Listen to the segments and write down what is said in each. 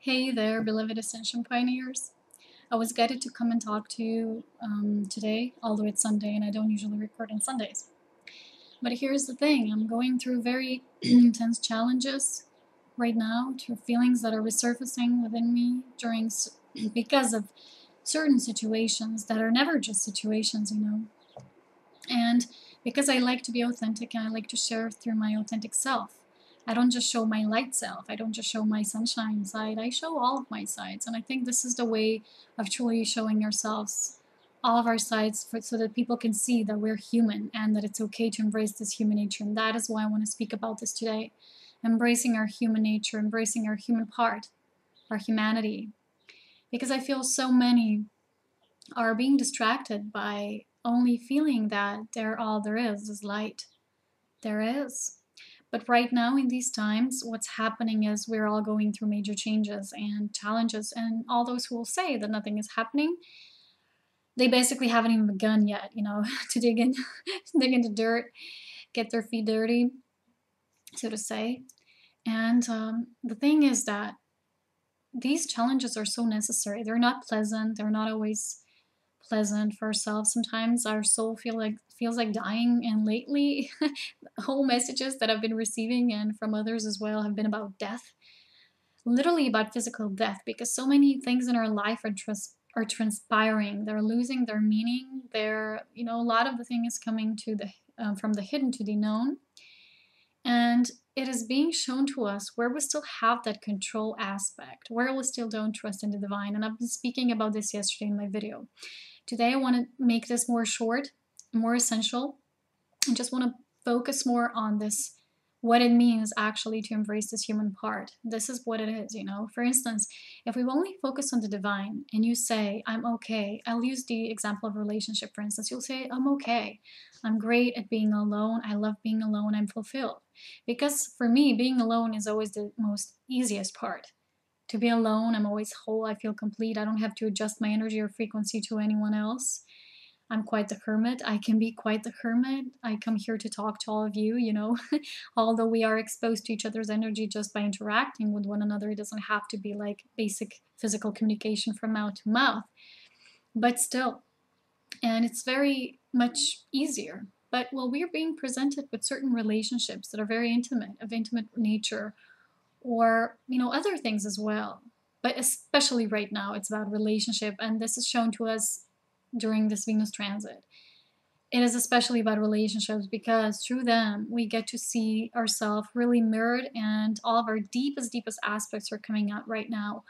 Hey there, beloved Ascension pioneers. I was guided to come and talk to you today, although it's Sunday and I don't usually record on Sundays. But here's the thing, I'm going through very intense challenges right now, through feelings that are resurfacing within me because of certain situations that are never just situations. And because I like to be authentic and I like to share through my authentic self. I don't just show my light self. I don't just show my sunshine side. I show all of my sides. And I think this is the way of truly showing ourselves, all of our sides, so that people can see that we're human and that it's okay to embrace this human nature. And that is why I want to speak about this today. Embracing our human nature, embracing our human part, our humanity. Because I feel so many are being distracted by only feeling that they're all there is light. There is. But right now, in these times, what's happening is we're all going through major changes and challenges, and all those who will say that nothing is happening, they basically haven't even begun yet, to dig into dirt, get their feet dirty, so to say. And the thing is that these challenges are so necessary. They're not pleasant. They're not always pleasant for ourselves. Sometimes our soul feels like dying, and lately whole messages that I've been receiving and from others as well have been about death, literally about physical death, because so many things in our life are transpiring. They're losing their meaning. A lot of the thing is coming to the from the hidden to the known, and it is being shown to us where we still have that control aspect, where we still don't trust in the divine. And I've been speaking about this yesterday in my video. Today I want to make this more short, more essential, and just want to focus more on this, what it means actually to embrace this human part. This is what it is. For instance, if we only focus on the divine and you say, I'm okay, I'll use the example of relationship, for instance. You'll say, I'm okay, I'm great at being alone, I love being alone, I'm fulfilled. Because for me, being alone is always the most easiest part. To be alone, I'm always whole, I feel complete, I don't have to adjust my energy or frequency to anyone else. I'm quite the hermit. I can be quite the hermit. I come here to talk to all of you, although we are exposed to each other's energy just by interacting with one another. It doesn't have to be like basic physical communication from mouth to mouth, but still. And it's very much easier. But we're being presented with certain relationships that are very intimate, of intimate nature, or, other things as well. But especially right now, it's about relationship, and this is shown to us during this Venus transit. It is especially about relationships because through them we get to see ourselves really mirrored, and all of our deepest aspects are coming out right now,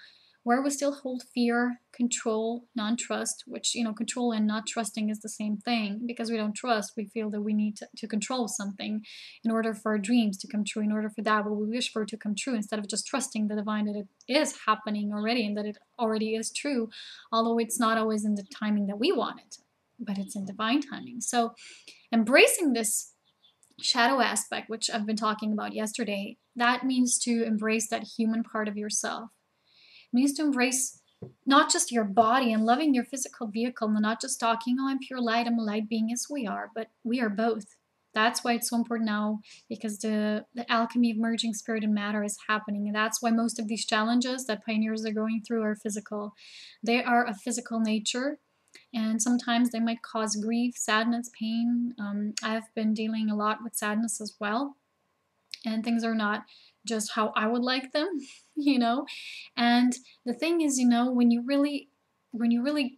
where we still hold fear, control, non-trust, which, control and not trusting is the same thing. Because we don't trust, we feel that we need to control something in order for our dreams to come true, in order for that what we wish for to come true, instead of just trusting the divine that it is happening already and that it already is true, although it's not always in the timing that we want it, but it's in divine timing. So embracing this shadow aspect, which I've been talking about yesterday, that means to embrace that human part of yourself. It means to embrace not just your body and loving your physical vehicle, and not just talking, oh, I'm pure light, I'm a light being. Yes, we are, but we are both. That's why it's so important now, because the alchemy of merging spirit and matter is happening. And that's why most of these challenges that pioneers are going through are physical. They are of physical nature, and sometimes they might cause grief, sadness, pain. I've been dealing a lot with sadness as well, and things are not just how I would like them, And the thing is, when you really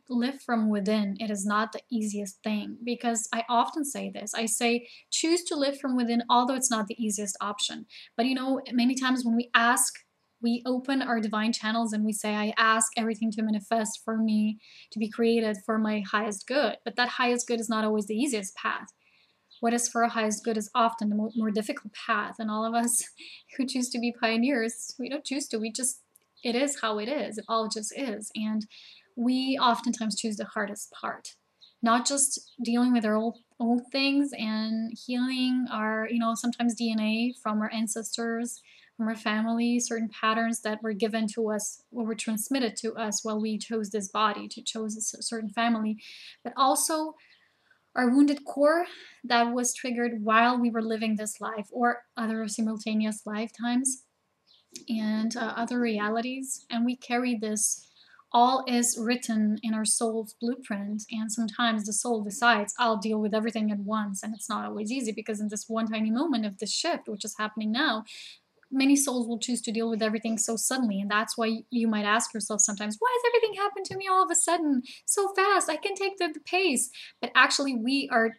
live from within, it is not the easiest thing. Because I often say this, I say, choose to live from within, although it's not the easiest option. But many times when we open our divine channels and we say, I ask everything to manifest for me, to be created for my highest good. But that highest good is not always the easiest path. What is for our highest good is often the more difficult path. And all of us who choose to be pioneers, we don't choose to, it is how it is. It all just is. And we oftentimes choose the hardest part, not just dealing with our old things and healing our, sometimes DNA from our ancestors, from our family, certain patterns that were given to us, or were transmitted to us while we chose this body, to chose a certain family, but also our wounded core that was triggered while we were living this life or other simultaneous lifetimes. and other realities, and we carry this. All is written in our soul's blueprint, and sometimes the soul decides, I'll deal with everything at once, and it's not always easy, because in this one tiny moment of this shift, which is happening now, many souls will choose to deal with everything so suddenly. And that's why you might ask yourself sometimes, why has everything happened to me all of a sudden so fast? I can take the pace. But actually we are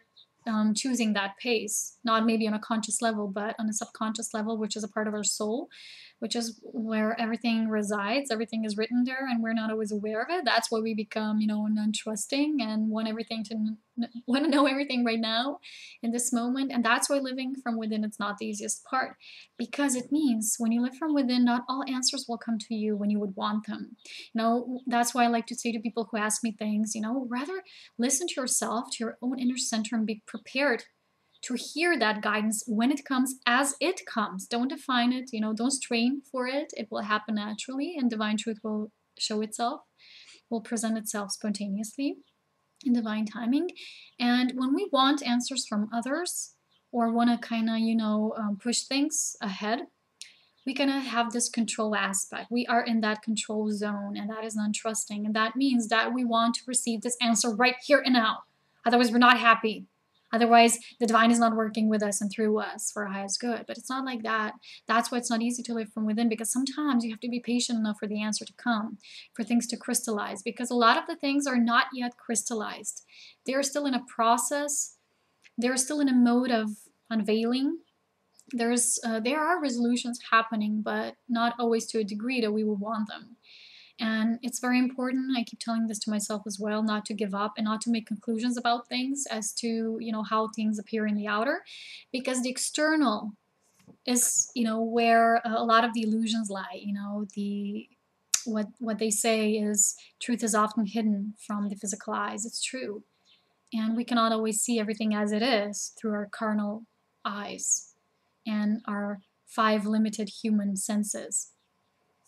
choosing that pace, not maybe on a conscious level, but on a subconscious level, which is a part of our soul, which is where everything resides. Everything is written there, and we're not always aware of it. That's why we become, non-trusting and want to know everything right now in this moment. And that's why living from within is not the easiest part, because it means when you live from within, not all answers will come to you when you would want them. That's why I like to say to people who ask me things, rather listen to yourself, to your own inner center, and be prepared to hear that guidance when it comes, as it comes. Don't define it, don't strain for it. It will happen naturally, and divine truth will show itself, will present itself spontaneously in divine timing. And when we want answers from others, or want to kind of, push things ahead, we kind of have this control aspect. We are in that control zone, and that is non-trusting. And that means that we want to receive this answer right here and now. Otherwise, we're not happy. Otherwise, the divine is not working with us and through us for our highest good. But it's not like that. That's why it's not easy to live from within, because sometimes you have to be patient enough for the answer to come, for things to crystallize, because a lot of the things are not yet crystallized. They're still in a process. They're still in a mode of unveiling. There are resolutions happening, but not always to a degree that we would want them. And it's very important, I keep telling this to myself as well, not to give up and not to make conclusions about things as to, how things appear in the outer, because the external is, where a lot of the illusions lie. What they say is truth is often hidden from the physical eyes. It's true. And we cannot always see everything as it is through our carnal eyes and our 5 limited human senses.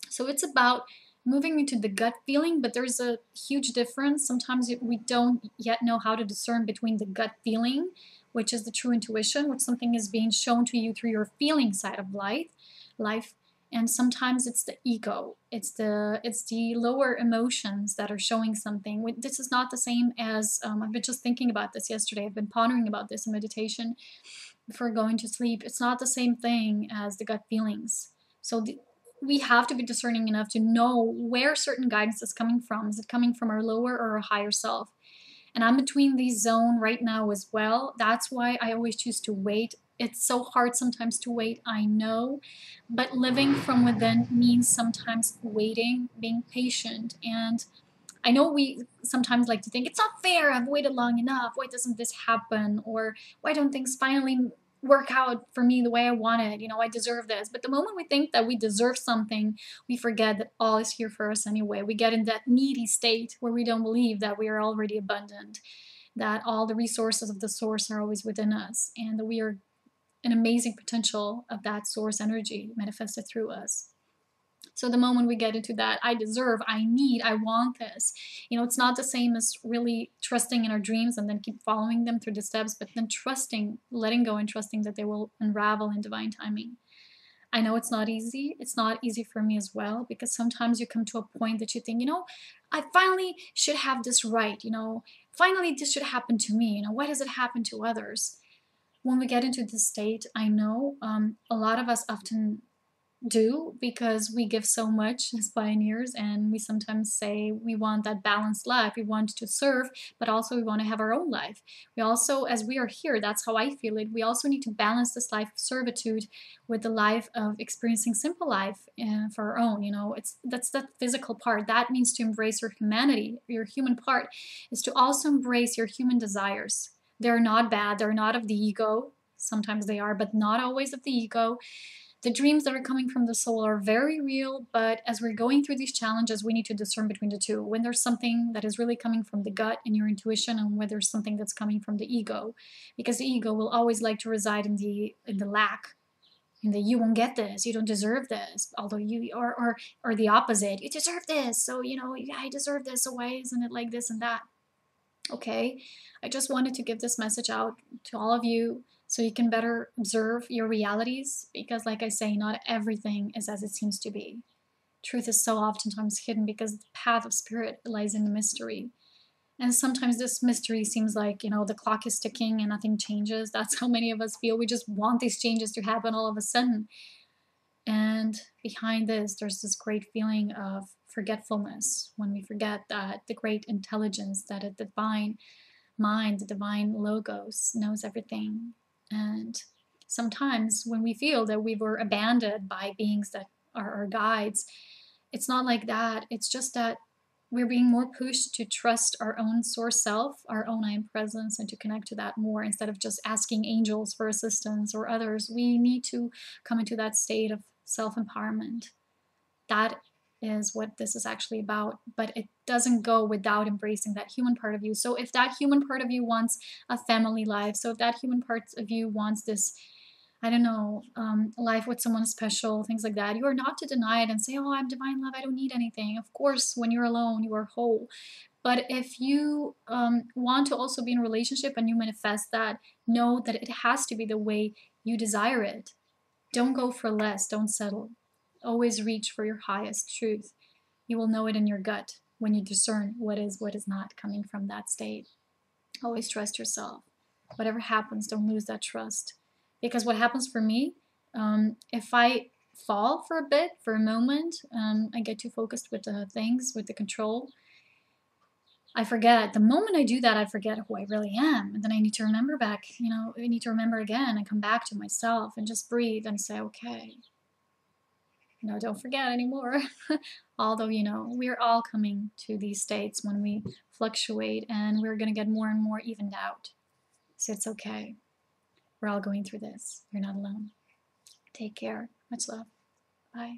So it's about moving into the gut feeling, but there's a huge difference. Sometimes we don't yet know how to discern between the gut feeling, which is the true intuition, which something is being shown to you through your feeling side of life, and sometimes it's the ego. It's the lower emotions that are showing something. This is not the same as I've been just thinking about this yesterday. I've been pondering about this in meditation before going to sleep. It's not the same thing as the gut feelings. So we have to be discerning enough to know where certain guidance is coming from. Is it coming from our lower or our higher self? And I'm between these zone right now as well. That's why I always choose to wait. It's so hard sometimes to wait, I know, but living from within means sometimes waiting, being patient. And I know we sometimes like to think, it's not fair, I've waited long enough, why doesn't this happen? Or why don't things finally work out for me the way I wanted? I deserve this. But the moment we think that we deserve something, we forget that all is here for us anyway. We get in that needy state where we don't believe that we are already abundant, that all the resources of the source are always within us, and that we are an amazing potential of that source energy manifested through us. So the moment we get into that, I deserve, I need, I want this, it's not the same as really trusting in our dreams and then keep following them through the steps, but then trusting, letting go and trusting that they will unravel in divine timing. I know it's not easy. It's not easy for me as well, because sometimes you come to a point that you think, I finally should have this right, finally this should happen to me, why does it happen to others? When we get into this state, I know a lot of us often do, because we give so much as pioneers, and we sometimes say we want that balanced life. We want to serve, but also we want to have our own life. We also, as we are here, that's how I feel it, we also need to balance this life of servitude with the life of experiencing simple life for our own. That's that physical part. That means to embrace your humanity. Your human part is to also embrace your human desires. They're not bad. They're not of the ego. Sometimes they are, but not always of the ego. The dreams that are coming from the soul are very real, but as we're going through these challenges, we need to discern between the two. When there's something that is really coming from the gut and your intuition, and when there's something that's coming from the ego, because the ego will always like to reside in the lack, in the you won't get this, you don't deserve this, although you or the opposite, you deserve this, so I deserve this, so why isn't it like this and that? Okay, I just wanted to give this message out to all of you so you can better observe your realities, because like I say, not everything is as it seems to be. Truth is so oftentimes hidden because the path of spirit lies in the mystery. And sometimes this mystery seems like, the clock is ticking and nothing changes. That's how many of us feel. We just want these changes to happen all of a sudden. And behind this, there's this great feeling of forgetfulness, when we forget that the great intelligence, that a divine mind, the divine logos, knows everything. And sometimes when we feel that we were abandoned by beings that are our guides, it's not like that. It's just that we're being more pushed to trust our own source self, our own I am presence, and to connect to that more instead of just asking angels for assistance or others. We need to come into that state of self-empowerment. That is what this is actually about, but it doesn't go without embracing that human part of you. So if that human part of you wants a family life, so if that human part of you wants this, I don't know, life with someone special, things like that, you are not to deny it and say, oh, I'm divine love, I don't need anything. Of course, when you're alone, you are whole. But if you want to also be in a relationship and you manifest that, know that it has to be the way you desire it. Don't go for less, don't settle. Always reach for your highest truth. You will know it in your gut when you discern what is not coming from that state. Always trust yourself. Whatever happens, don't lose that trust. Because what happens for me, if I fall for a bit, for a moment, I get too focused with the things, with the control, I forget. The moment I do that, I forget who I really am. And then I need to remember back, I need to remember again and come back to myself and just breathe and say, okay, don't forget anymore. Although, we're all coming to these states when we fluctuate, and we're going to get more and more evened out. So it's okay. We're all going through this. You're not alone. Take care. Much love. Bye.